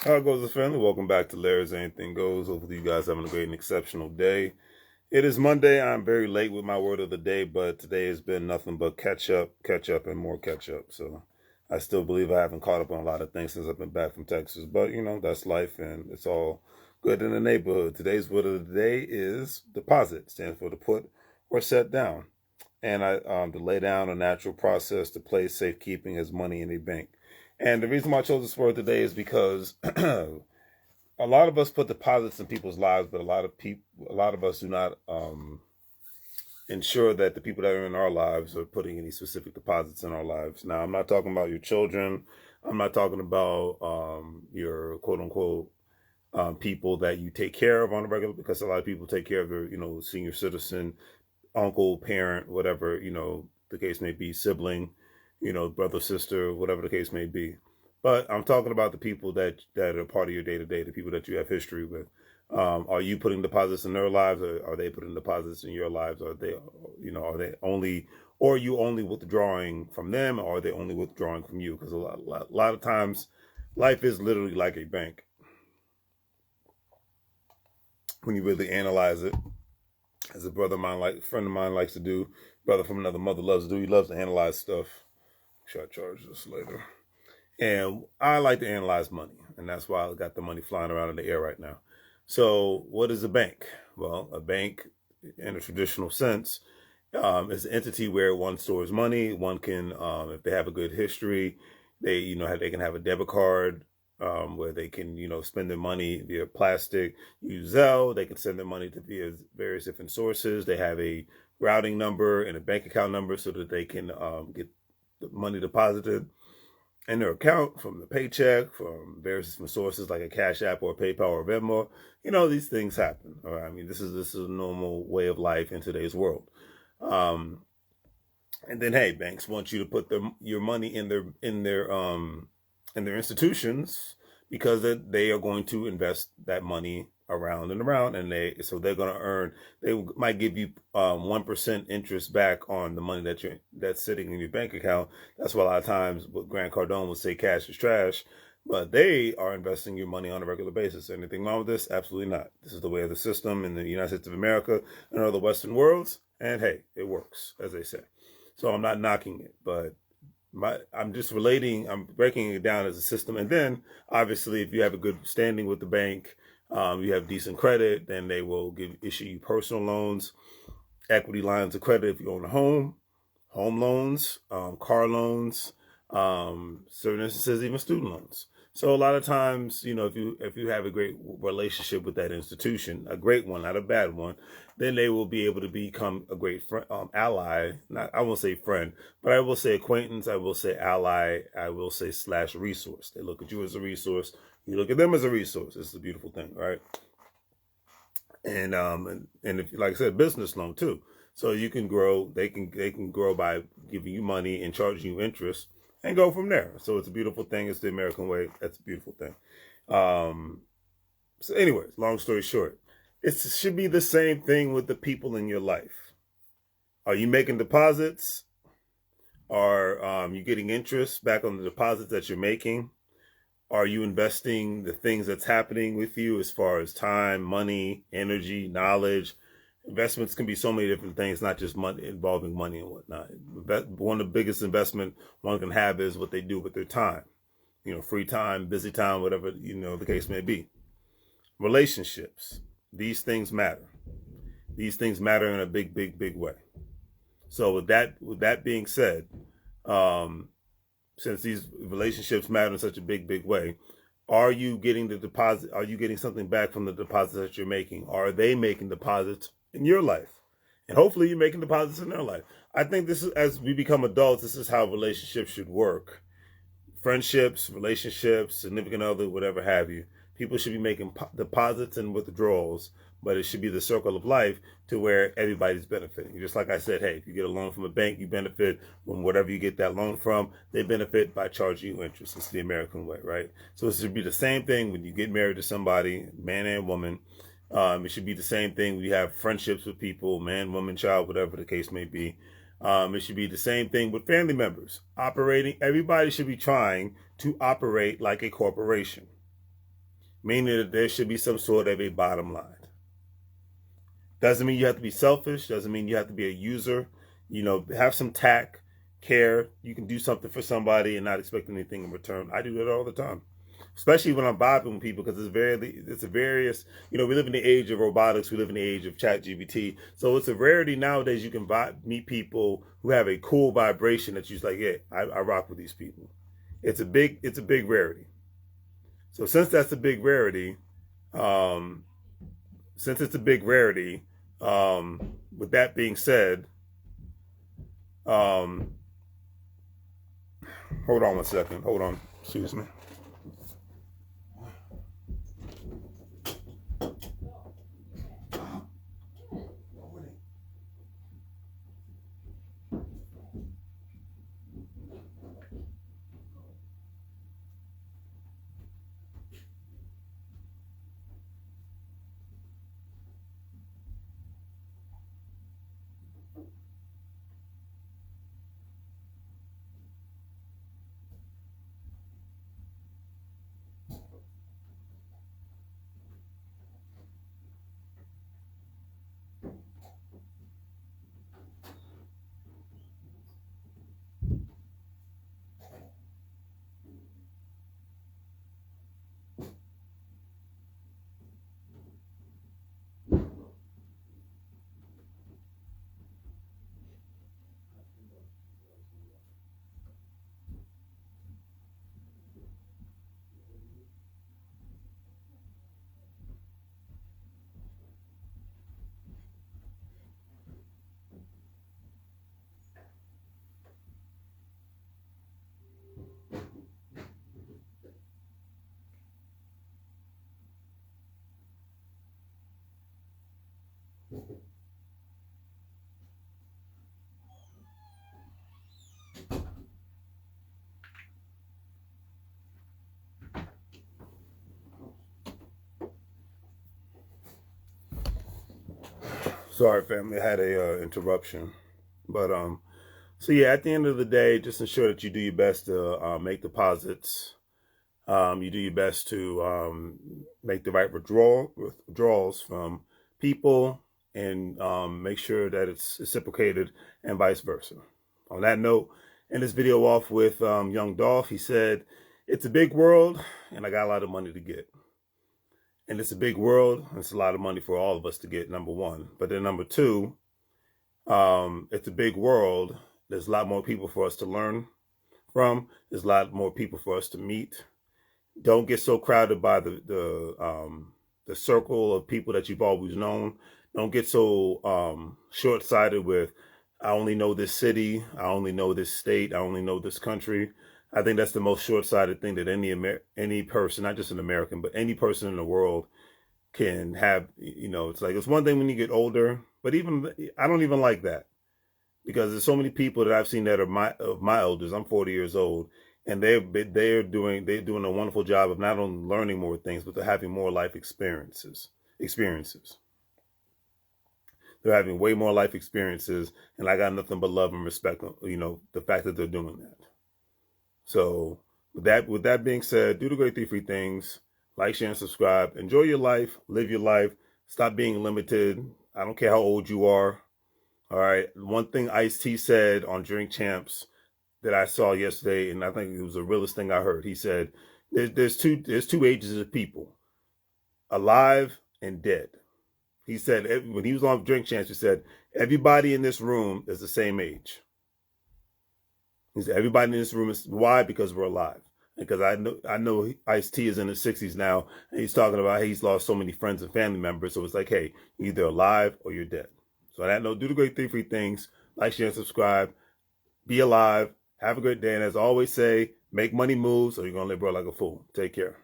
How it goes, family? Welcome back to Larry's Anything Goes. Hopefully, you guys having a great and exceptional day. It is Monday. I'm very late with my word of the day, but today has been nothing but catch up, and more catch up. So I still believe I haven't caught up on a lot of things since I've been back from Texas, but that's life, and it's all good in the neighborhood. Today's word of the day is deposit. Stands for to put or set down, and to lay down a natural process to place safekeeping as money in a bank. And the reason why I chose this word today is because a lot of us put deposits in people's lives, but a lot of us do not ensure that the people that are in our lives are putting any specific deposits in our lives. Now, I'm not talking about your children. I'm not talking about your quote unquote people that you take care of on a regular, because a lot of people take care of their, senior citizen, uncle, parent, whatever, the case may be, sibling, brother, sister, whatever the case may be. But I'm talking about the people that are part of your day to day, the people that you have history with. Are you putting deposits in their lives, or are they putting deposits in your lives? Are they only, or are you only withdrawing from them, or are they only withdrawing from you? Because a lot of times, life is literally like a bank when you really analyze it. As a friend of mine likes to do, brother from another mother loves to do. He loves to analyze stuff. Should I charge this later? And I like to analyze money, and that's why I got the money flying around in the air right now. So what is a bank? Well, a bank, in a traditional sense, is an entity where one stores money. One can, if they have a good history, they can have a debit card where they can, spend their money via plastic, use Zelle. They can send their money to via various different sources. They have a routing number and a bank account number so that they can get the money deposited in their account from the paycheck, from various different sources like a Cash App or PayPal or Venmo. These things happen. All right? I mean, this is a normal way of life in today's world. And then, hey, banks want you to put your money in their institutions, because they are going to invest that money around and around, and they're going to earn. They might give you 1% interest back on the money that's sitting in your bank account. That's why a lot of times what Grant Cardone would say, cash is trash. But they are investing your money on a regular basis. Anything wrong with this? Absolutely not. This is the way of the system in the United States of America and other Western worlds. And hey, it works, as they say. So I'm not knocking it, but I'm breaking it down as a system. And then, obviously, if you have a good standing with the bank, you have decent credit, then they will issue you personal loans, equity lines of credit if you own a home loans, car loans, certain instances, even student loans. So a lot of times, if you have a great relationship with that institution, a great one, not a bad one, then they will be able to become a great ally. I won't say friend, but I will say acquaintance. I will say ally. I will say / resource. They look at you as a resource. You look at them as a resource. It's a beautiful thing, right? And if, like I said, business loan too. So you can grow. They can grow by giving you money and charging you interest, and go from there. So it's a beautiful thing. It's the American way. That's a beautiful thing. So anyways, long story short, it should be the same thing with the people in your life. Are you making deposits? Are you getting interest back on the deposits that you're making? Are you investing the things that's happening with you as far as time, money, energy, knowledge? Investments can be so many different things, not just money, involving money and whatnot. One of the biggest investment one can have is what they do with their time. Free time, busy time, whatever, the case may be. Relationships. These things matter. These things matter in a big, big, big way. So with that being said, since these relationships matter in such a big, big way, are you getting the deposit? Are you getting something back from the deposits that you're making? Are they making deposits in your life? And hopefully you're making deposits in their life. I think this is, as we become adults, this is how relationships should work. Friendships, relationships, significant other, whatever have you. People should be making deposits and withdrawals, but it should be the circle of life to where everybody's benefiting. Just like I said, hey, if you get a loan from a bank, you benefit from whatever you get that loan from. They benefit by charging you interest. It's the American way, right? So it should be the same thing when you get married to somebody, man and woman. It should be the same thing when you have friendships with people, man, woman, child, whatever the case may be. It should be the same thing with family members. Everybody should be trying to operate like a corporation. meaning that there should be some sort of a bottom line. Doesn't mean you have to be selfish. Doesn't mean you have to be a user. Have some tact, care. You can do something for somebody and not expect anything in return. I do that all the time, especially when I'm vibing with people, because it's a various. We live in the age of robotics. We live in the age of ChatGPT. So it's a rarity nowadays. You can meet people who have a cool vibration that you're like, yeah, I rock with these people. It's a big rarity. So since that's a big rarity, um, since it's a big rarity, with that being said, hold on one second. Hold on. Excuse me. Sorry, family. I had a interruption, but so yeah. At the end of the day, just ensure that you do your best to make deposits. You do your best to make the right withdrawals from people, and make sure that it's reciprocated, and vice versa. On that note, end this video off with young Dolph. He said, "It's a big world, and I got a lot of money to get." And it's a big world. It's a lot of money for all of us to get, number one. But then number two, it's a big world. There's a lot more people for us to learn from. There's a lot more people for us to meet. Don't get so crowded by the circle of people that you've always known. Don't get so short-sighted with, I only know this city, I only know this state, I only know this country. I think that's the most short-sighted thing that any person, not just an American, but any person in the world can have. It's like, it's one thing when you get older, but even I don't even like that, because there's so many people that I've seen that are my elders. I'm 40 years old, and they're doing a wonderful job of not only learning more things, but they're having more life experiences. They're having way more life experiences, and I got nothing but love and respect. The fact that they're doing that. So with that being said, do the great 3 free things. Like, share, and subscribe. Enjoy your life. Live your life. Stop being limited. I don't care how old you are. All right. One thing Ice-T said on Drink Champs that I saw yesterday, and I think it was the realest thing I heard. He said, there's two ages of people, alive and dead. He said, when he was on Drink Champs, he said, everybody in this room is the same age. He said, everybody in this room is, why? Because we're alive. Because I know Ice-T is in his 60s now, and he's talking about how he's lost so many friends and family members. So it's like, hey, you're either alive or you're dead. So on that note, do the great 3 free things. Like, share, and subscribe. Be alive. Have a great day. And as I always say, make money move, so you're going to live, bro, like a fool. Take care.